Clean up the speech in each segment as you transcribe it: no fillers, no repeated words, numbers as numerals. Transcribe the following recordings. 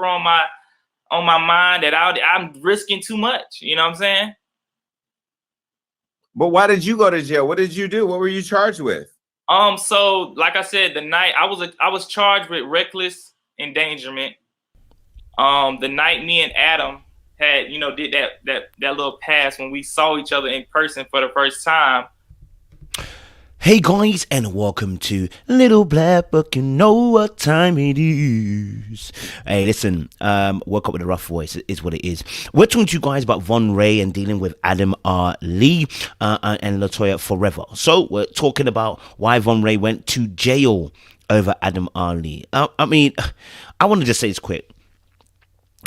proper on my mind that I'm risking too much. You know what I'm saying? But why did you go to jail? What did you do? What were you charged with? So like I said, the night I was charged with reckless endangerment. The night me and Adam had, did that little pass when we saw each other in person for the first time. Hey guys, and welcome to Little Black Book. You know what time it is. Hey, listen, woke up with a rough voice. It is what it is. We're talking to you guys about Von Ray and dealing with Adam R. Lee and Latoya Forever. So we're talking about why Von Ray went to jail over Adam R. Lee. I want to just say this quick.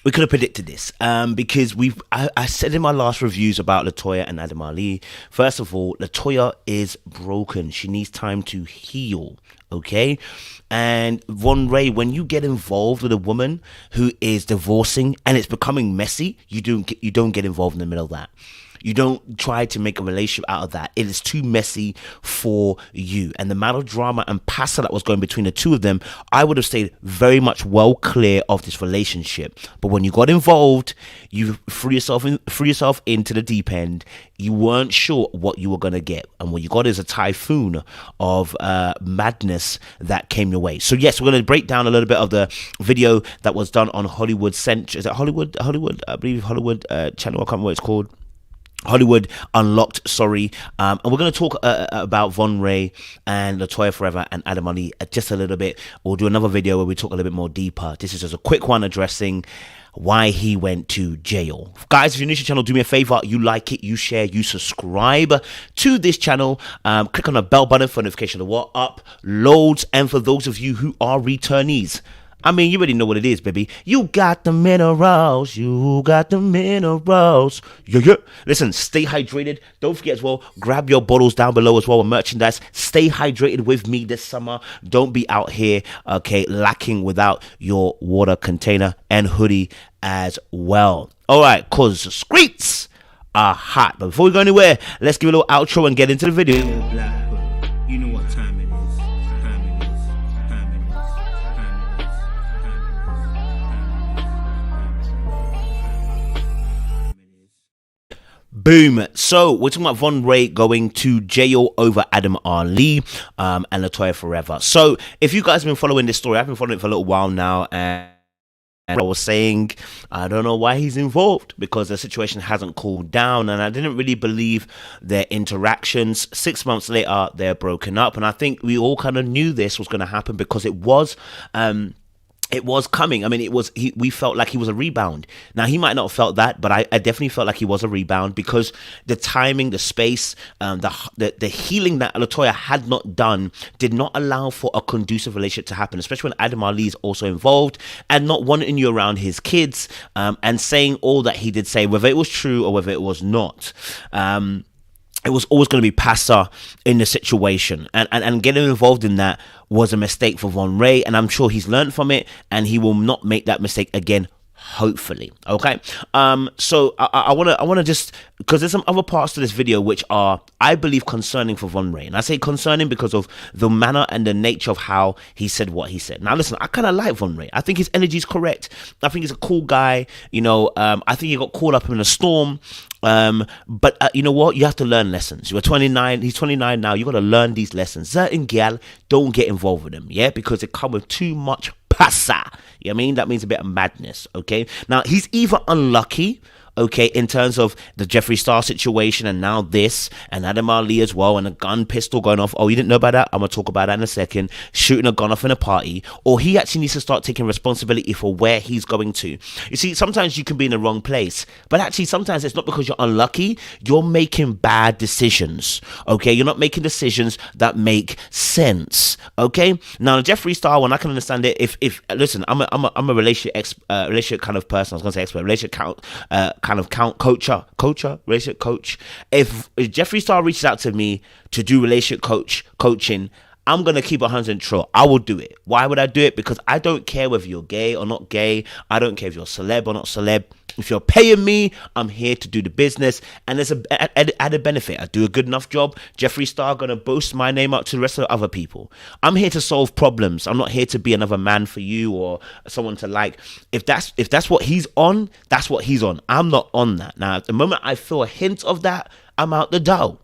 We could have predicted this because I said in my last reviews about Latoya and Adam Ali, first of all, Latoya is broken. She needs time to heal, okay? And Von Ray, when you get involved with a woman who is divorcing and it's becoming messy, you don't get involved in the middle of that. You don't try to make a relationship out of that. It is too messy for you. And the amount of drama and pasta that was going between the two of them, I would have stayed very much well clear of this relationship. But when you got involved, you threw yourself into the deep end. You weren't sure what you were going to get. And what you got is a typhoon of madness that came your way. So yes, we're going to break down a little bit of the video that was done on Hollywood Central. Is it Hollywood? I believe Hollywood channel. I can't remember what it's called. Hollywood Unlocked, sorry. And we're going to talk about Von Ray and Latoya Forever and Adam Ali just a little bit. We'll do another video where we talk a little bit more deeper. This is just a quick one addressing why he went to jail. Guys, if you're new to the channel, do me a favor. You like it, you share, you subscribe to this channel. Click on the bell button for notification of what uploads. And for those of you who are returnees, I mean, you already know what it is, baby. You got the minerals. You got the minerals. Yeah. Listen, stay hydrated. Don't forget as well, grab your bottles down below as well with merchandise. Stay hydrated with me this summer. Don't be out here, okay, lacking without your water container and hoodie as well. All right, because the streets are hot. But before we go anywhere, let's give a little outro and get into the video. You know what time it is. Boom. So we're talking about Von Ray going to jail over Adam R. Lee and Latoya Forever. So if you guys have been following this story, I've been following it for a little while now, and I was saying I don't know why he's involved because the situation hasn't cooled down, and I didn't really believe their interactions. 6 months later, they're broken up, and I think we all kind of knew this was going to happen because it was coming. I mean, we felt like he was a rebound. Now, he might not have felt that, but I definitely felt like he was a rebound because the timing, the space, the healing that Latoya had not done did not allow for a conducive relationship to happen, especially when Adam Ali is also involved and not wanting you around his kids and saying all that he did say, whether it was true or whether it was not. It was always going to be pasta in the situation, and getting involved in that was a mistake for Von Ray, and I'm sure he's learned from it and he will not make that mistake again, hopefully. Okay. So I want to just, because there's some other parts to this video which are, I believe, concerning for Von Ray, and I say concerning because of the manner and the nature of how he said what he said. Now listen, I kind of like Von Ray. I think his energy is correct. I think he's a cool guy. I think he got caught up in a storm. But you know what? You have to learn lessons. You're 29. He's 29 now. You got to learn these lessons. Certain gal, don't get involved with them. Yeah, because they come with too much pasa. You know what I mean? That means a bit of madness. Okay. Now he's either unlucky, okay, in terms of the Jeffree Star situation and now this, and Adam Ali as well, and a gun pistol going off. Oh, you didn't know about that? I'm going to talk about that in a second. Shooting a gun off in a party. Or he actually needs to start taking responsibility for where he's going to. You see, sometimes you can be in the wrong place, but actually sometimes it's not because you're unlucky. You're making bad decisions, okay? You're not making decisions that make sense, okay? Now, the Jeffree Star one, I can understand it. If listen, I'm a relationship kind of person. I was going to say expert, relationship relationship coach. If Jeffree Star reaches out to me to do relationship coaching, I'm going to keep 100 true. I will do it. Why would I do it? Because I don't care whether you're gay or not gay. I don't care if you're celeb or not celeb. If you're paying me, I'm here to do the business. And there's a added benefit. I do a good enough job. Jeffree Star gonna boost my name up to the rest of the other people. I'm here to solve problems. I'm not here to be another man for you or someone to like. If that's what he's on, that's what he's on. I'm not on that. Now, at the moment I feel a hint of that, I'm out the door.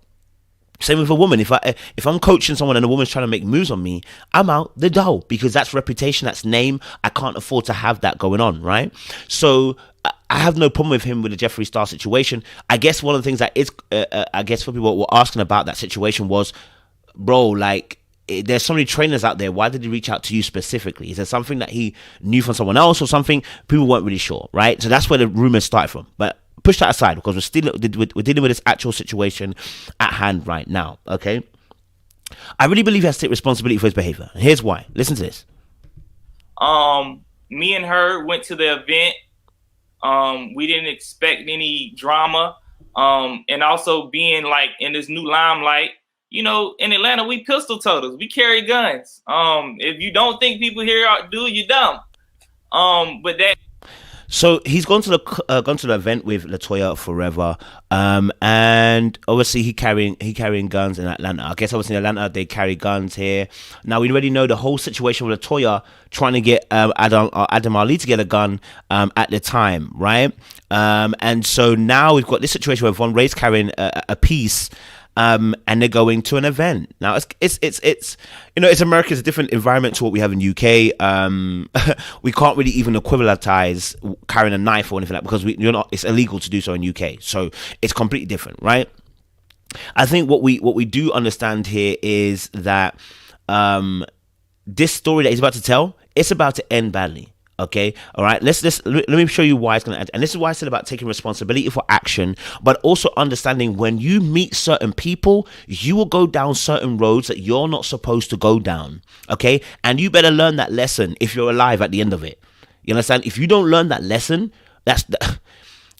Same with a woman. If I'm coaching someone and a woman's trying to make moves on me, I'm out the door, because that's reputation, that's name. I can't afford to have that going on, right? So I have no problem with him with the Jeffree Star situation. I guess one of the things that is, I guess for people were asking about that situation was, bro, like, there's so many trainers out there. Why did he reach out to you specifically? Is there something that he knew from someone else or something? People weren't really sure, right? So that's where the rumors started from. But push that aside, because we're dealing with this actual situation at hand right now. Okay, I really believe he has to take responsibility for his behavior. Here's why. Listen to this. Me and her went to the event. We didn't expect any drama. And also being like in this new limelight, you know, in Atlanta, we pistol toters. We carry guns. If you don't think people here do, you're dumb. But that. So he's gone to the event with Latoya Forever, and obviously he carrying guns in Atlanta. I guess obviously in Atlanta they carry guns here. Now we already know the whole situation with Latoya trying to get Adam Ali to get a gun at the time, right? And so now we've got this situation where Von Ray's carrying a piece. And they're going to an event. Now it's you know, it's America. It's a different environment to what we have in UK. We can't really even equivalentize carrying a knife or anything like that, because it's illegal to do so in UK. So it's completely different, right? I think what we do understand here is that this story that he's about to tell, it's about to end badly. Okay, all right. Let me show you why it's going to end. And this is why I said about taking responsibility for action, but also understanding when you meet certain people, you will go down certain roads that you're not supposed to go down. Okay, and you better learn that lesson if you're alive at the end of it. You understand? If you don't learn that lesson,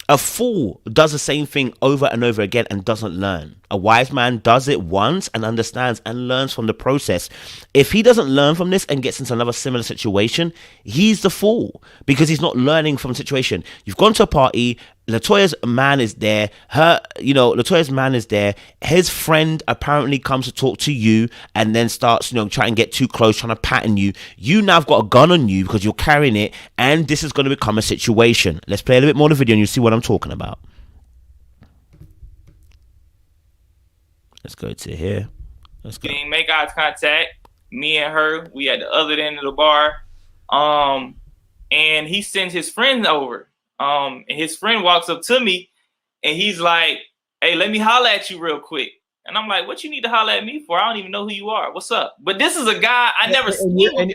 a fool does the same thing over and over again and doesn't learn. A wise man does it once and understands and learns from the process. If he doesn't learn from this and gets into another similar situation, he's the fool, because he's not learning from the situation. You've gone to a party, Latoya's man is there, Latoya's man is there, his friend apparently comes to talk to you and then starts, trying to get too close, trying to pattern you. You now have got a gun on you because you're carrying it, and this is going to become a situation. Let's play a little bit more of the video and you'll see what I'm talking about. Let's go to here. Let's go. Didn't make eye contact. Me and her, we at the other end of the bar. And he sends his friend over. And his friend walks up to me and he's like, "Hey, let me holler at you real quick." And I'm like, "What you need to holler at me for? I don't even know who you are. What's up?" But this is a guy I never seen.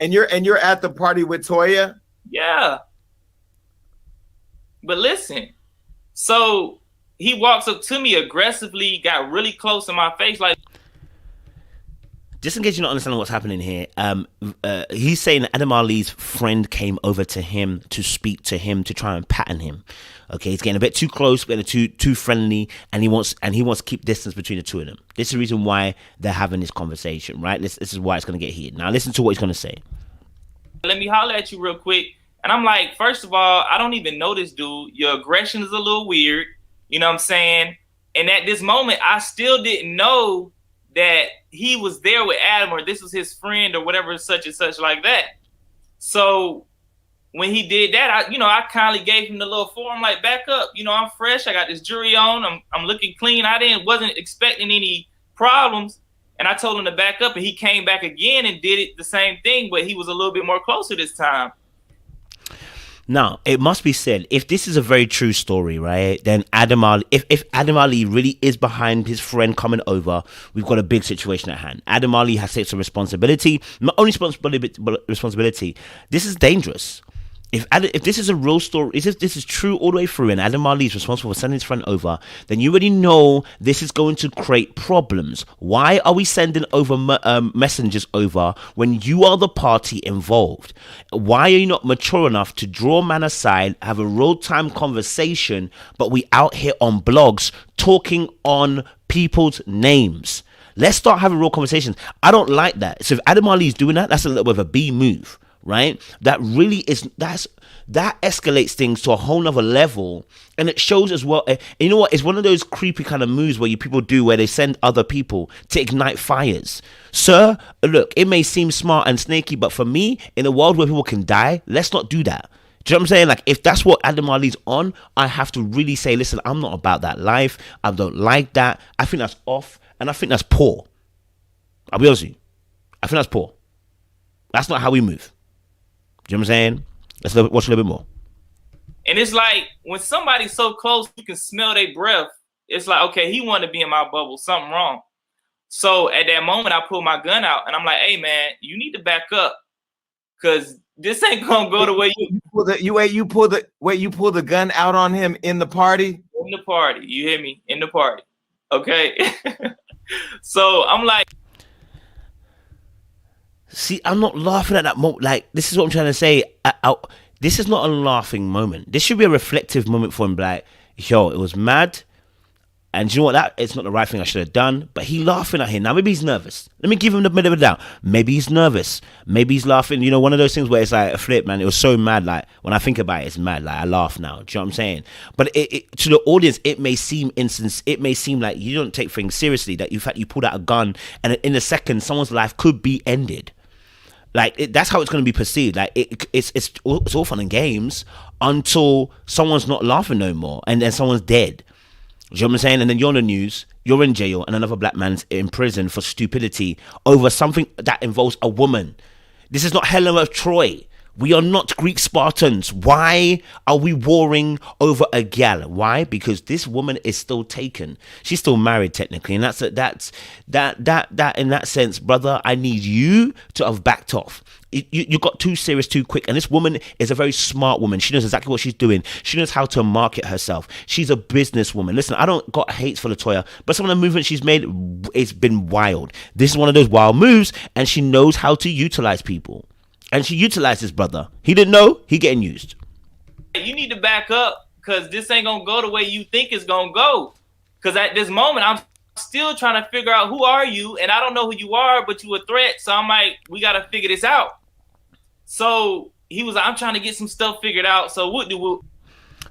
And you're at the party with Toya? Yeah. But listen, so he walks up to me aggressively, got really close in my face, like. Just in case you're not understanding what's happening here, he's saying Adam Ali's friend came over to him to speak to him, to try and pattern him. Okay, he's getting a bit too close, getting too friendly, and he wants to keep distance between the two of them. This is the reason why they're having this conversation, right? This is why it's going to get heated. Now listen to what he's going to say. Let me holler at you real quick. And I'm like, first of all, I don't even know this dude. Your aggression is a little weird. You know what I'm saying? And at this moment, I still didn't know that he was there with Adam, or this was his friend, or whatever, such and such like that. So when he did that, I kindly gave him the little form, like, back up. I'm fresh. I got this jewelry on. I'm looking clean. Wasn't expecting any problems. And I told him to back up, and he came back again and did it the same thing, but he was a little bit more closer this time. Now, it must be said, if this is a very true story, right, then Adam Ali, if Adam Ali really is behind his friend coming over, we've got a big situation at hand. Adam Ali has to take some responsibility, not only responsibility, this is dangerous. If this is a real story, if this is true all the way through, and Adam Ali is responsible for sending his friend over, then you already know this is going to create problems. Why are we sending over messengers over when you are the party involved? Why are you not mature enough to draw man aside, have a real-time conversation, but we out here on blogs talking on people's names? Let's start having real conversations. I don't like that. So if Adam Ali is doing that, that's a little bit of a B move. right? That escalates things to a whole nother level. And it shows as well, you know what, it's one of those creepy kind of moves where people do, where they send other people to ignite fires. Sir, look, it may seem smart and snaky, but for me, in a world where people can die, let's not do that. Do you know what I'm saying? Like, if that's what Adam Ali's on, I have to really say, listen, I'm not about that life. I don't like that. I think that's off, and I think that's poor. I'll be honest with you. I think that's poor. That's not how we move. Do you know what I'm saying? Let's watch a little bit more. And it's like, when somebody's so close, you can smell their breath. It's like, okay, he wanted to be in my bubble. Something wrong. So at that moment, I pulled my gun out, and I'm like, hey, man, you need to back up, because this ain't going to go the way you pull the gun out on him in the party? In the party. You hear me? In the party. Okay? So I'm like, see, I'm not laughing at that moment. Like, this is what I'm trying to say. This is not a laughing moment. This should be a reflective moment for him. Like, yo, it was mad. And you know what? It's not the right thing I should have done. But he laughing at him. Now, maybe he's nervous. Let me give him the benefit of the doubt. Maybe he's nervous. Maybe he's laughing. You know, one of those things where it's like a flip, man. It was so mad. Like, when I think about it, it's mad. Like, I laugh now. Do you know what I'm saying? But to the audience, it may seem like you don't take things seriously. That in fact you pulled out a gun, and in a second, someone's life could be ended. Like, that's how it's going to be perceived. Like, it's all fun and games until someone's not laughing no more, and then someone's dead. Do you know what I'm saying? And then you're on the news, you're in jail, and another black man's in prison for stupidity over something that involves a woman. This is not Helen of Troy. We are not Greek Spartans. Why are we warring over a gal? Why? Because this woman is still taken. She's still married technically, and that's in that sense, brother. I need you to have backed off. You got too serious too quick, and this woman is a very smart woman. She knows exactly what she's doing. She knows how to market herself. She's a businesswoman. Listen, I don't got hates for Latoya, but some of the movements she's made, it's been wild. This is one of those wild moves, and she knows how to utilize people. And she utilized his brother. He didn't know. He getting used. You need to back up, because this ain't going to go the way you think it's going to go. Because at this moment, I'm still trying to figure out, who are you? And I don't know who you are, but you a threat. So I'm like, we got to figure this out. So he was like, I'm trying to get some stuff figured out. So what do we...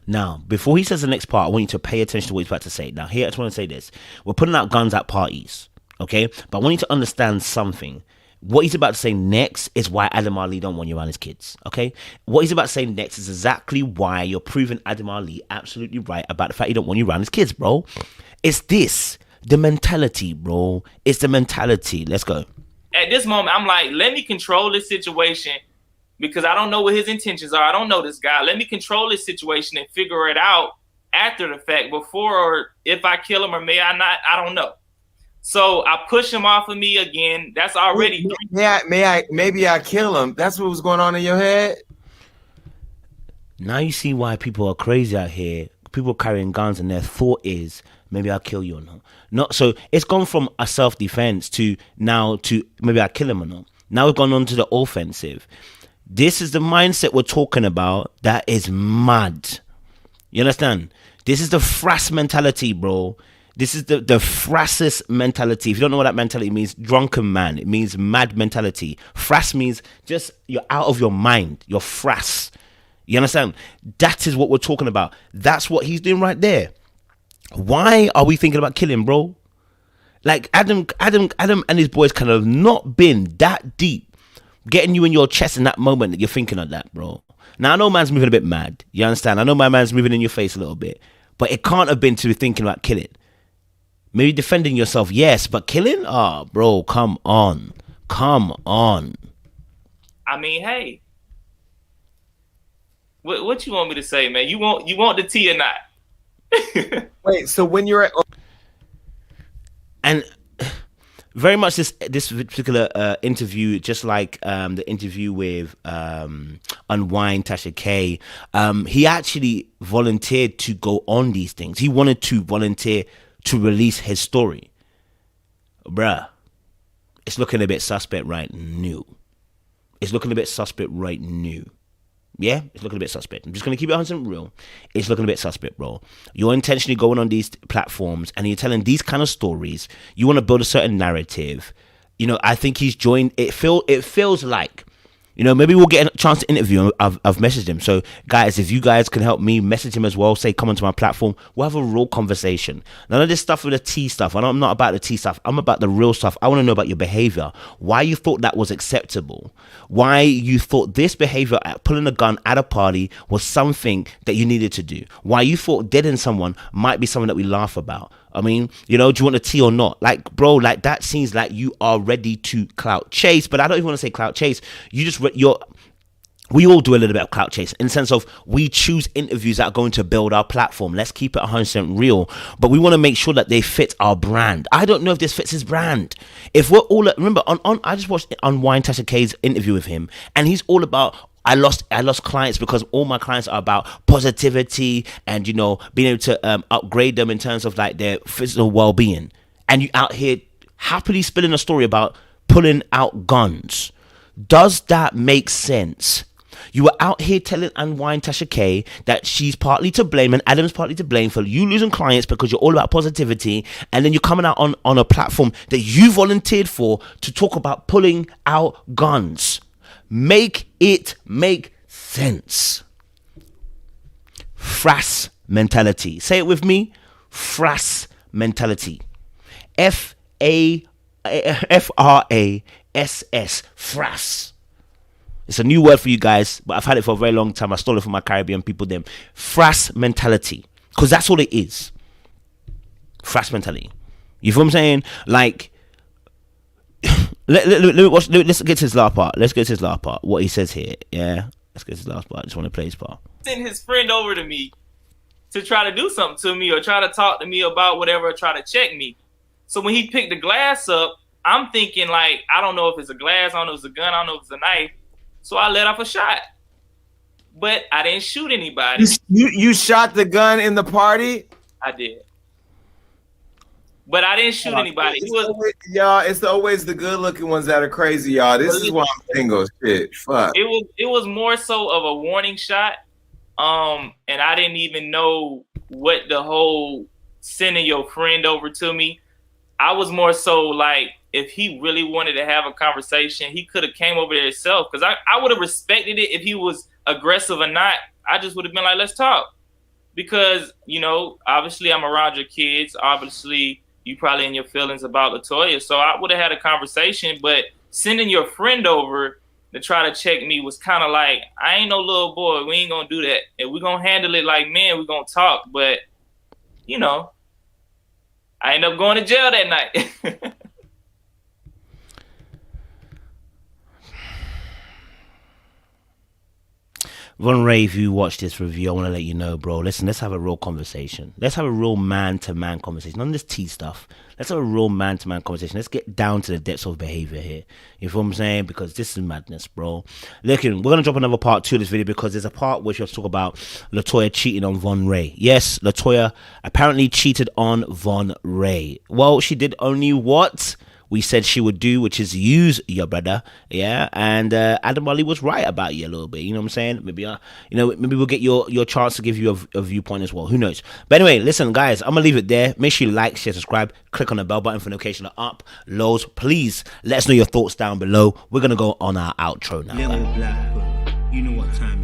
Now, before he says the next part, I want you to pay attention to what he's about to say. Now, here, I just want to say this. We're putting out guns at parties, okay? But I want you to understand something. What he's about to say next is why Adam Ali don't want you around his kids, okay? What he's about to say next is exactly why you're proving Adam Ali absolutely right about the fact he don't want you around his kids, bro. It's this, the mentality, bro. It's the mentality. Let's go. At this moment, I'm like, let me control this situation, because I don't know what his intentions are. I don't know this guy. Let me control this situation and figure it out after the fact, before or if I kill him or may I not, I don't know. So I push him off of me again. That's already. Maybe I kill him. That's what was going on in your head. Now you see why people are crazy out here. People carrying guns, and their thought is, maybe I'll kill you or not. Not so. It's gone from a self-defense to now to maybe I'll kill him or not. Now we've gone on to the offensive. This is the mindset we're talking about. That is mad. You understand? This is the frass mentality, bro. This is the frassest mentality. If you don't know what that mentality means, drunken man. It means mad mentality. Frass means just you're out of your mind. You're frass. You understand? That is what we're talking about. That's what he's doing right there. Why are we thinking about killing, bro? Like Adam and his boys kind of not been that deep, getting you in your chest in that moment that you're thinking of that, bro. Now I know man's moving a bit mad. You understand? I know my man's moving in your face a little bit, but it can't have been to be thinking about killing. Maybe defending yourself, yes, but killing? Oh, bro, come on. Come on. I mean, hey. What you want me to say, man? You want the tea or not? Wait, so when you're at... And very much this particular interview, just like the interview with Unwind, Tasha K, he actually volunteered to go on these things. He wanted to volunteer to release his story. Bruh, it's looking a bit suspect right now. It's looking a bit suspect right now. Yeah, it's looking a bit suspect. I'm just going to keep it 100% real. It's looking a bit suspect, bro. You're intentionally going on these platforms and you're telling these kind of stories. You want to build a certain narrative. You know, I think he's joined. It feels like You know, maybe we'll get a chance to interview him. I've messaged him. So, guys, if you guys can help me, message him as well. Say, come onto my platform. We'll have a real conversation. None of this stuff with the tea stuff. I'm not about the tea stuff. I'm about the real stuff. I want to know about your behavior. Why you thought that was acceptable. Why you thought this behavior, pulling a gun at a party, was something that you needed to do. Why you thought deading someone might be something that we laugh about. I mean, you know, do you want a tea or not? Like, bro, like that seems like you are ready to clout chase, but I don't even want to say clout chase. We all do a little bit of clout chase in the sense of we choose interviews that are going to build our platform. Let's keep it 100% real, but we want to make sure that they fit our brand. I don't know if this fits his brand. If we're all, remember I just watched Unwind Tasha K's interview with him, and he's all about, I lost clients because all my clients are about positivity and, you know, being able to upgrade them in terms of like their physical well-being. And you out here happily spilling a story about pulling out guns. Does that make sense? You were out here telling Unwind Tasha K that she's partly to blame and Adam's partly to blame for you losing clients because you're all about positivity, and then you're coming out on a platform that you volunteered for to talk about pulling out guns. Make it make sense. Frass mentality. Say it with me. Frass mentality. Frass. Frass. It's a new word for you guys, but I've had it for a very long time. I stole it from my Caribbean people. Them frass mentality, because that's all it is. Frass mentality. You feel what I'm saying? Like, let's get to his last part. What he says here. Yeah, let's get to his last part. I just want to play his part. Send his friend over to me to try to do something to me or try to talk to me about whatever, or try to check me. So when he picked the glass up, I'm thinking like, I don't know if it's a glass, I don't know if it's a gun, I don't know if it's a knife. So I let off a shot, but I didn't shoot anybody. You shot the gun in the party? I did, but I didn't shoot anybody. It's always the good-looking ones that are crazy, y'all. This is why I'm single. Shit, fuck. It was more so of a warning shot, and I didn't even know what the whole sending your friend over to me. I was more so like, if he really wanted to have a conversation, he could have came over there himself. Because I would have respected it if he was aggressive or not. I just would have been like, let's talk. Because, you know, obviously I'm around your kids. Obviously, you probably in your feelings about LaToya. So I would have had a conversation. But sending your friend over to try to check me was kind of like, I ain't no little boy. We ain't going to do that. And we're going to handle it like men. We're going to talk. But, you know, I end up going to jail that night. Von Ray, if you watch this review, I want to let you know, bro. Listen, let's have a real conversation. Let's have a real man-to-man conversation. None of this tea stuff. Let's have a real man-to-man conversation. Let's get down to the depths of behavior here. You feel what I'm saying? Because this is madness, bro. Listen, we're going to drop another part 2 of this video because there's a part where she'll talk about LaToya cheating on Von Ray. Yes, LaToya apparently cheated on Von Ray. Well, she did only what we said she would do, which is use your brother, yeah. And Adam Ali was right about you a little bit. You know what I'm saying? Maybe maybe we'll get your chance to give you a viewpoint as well. Who knows? But anyway, listen, guys, I'm gonna leave it there. Make sure you like, share, subscribe, click on the bell button for notification of uploads. Please let us know your thoughts down below. We're gonna go on our outro now. Little black, you know what time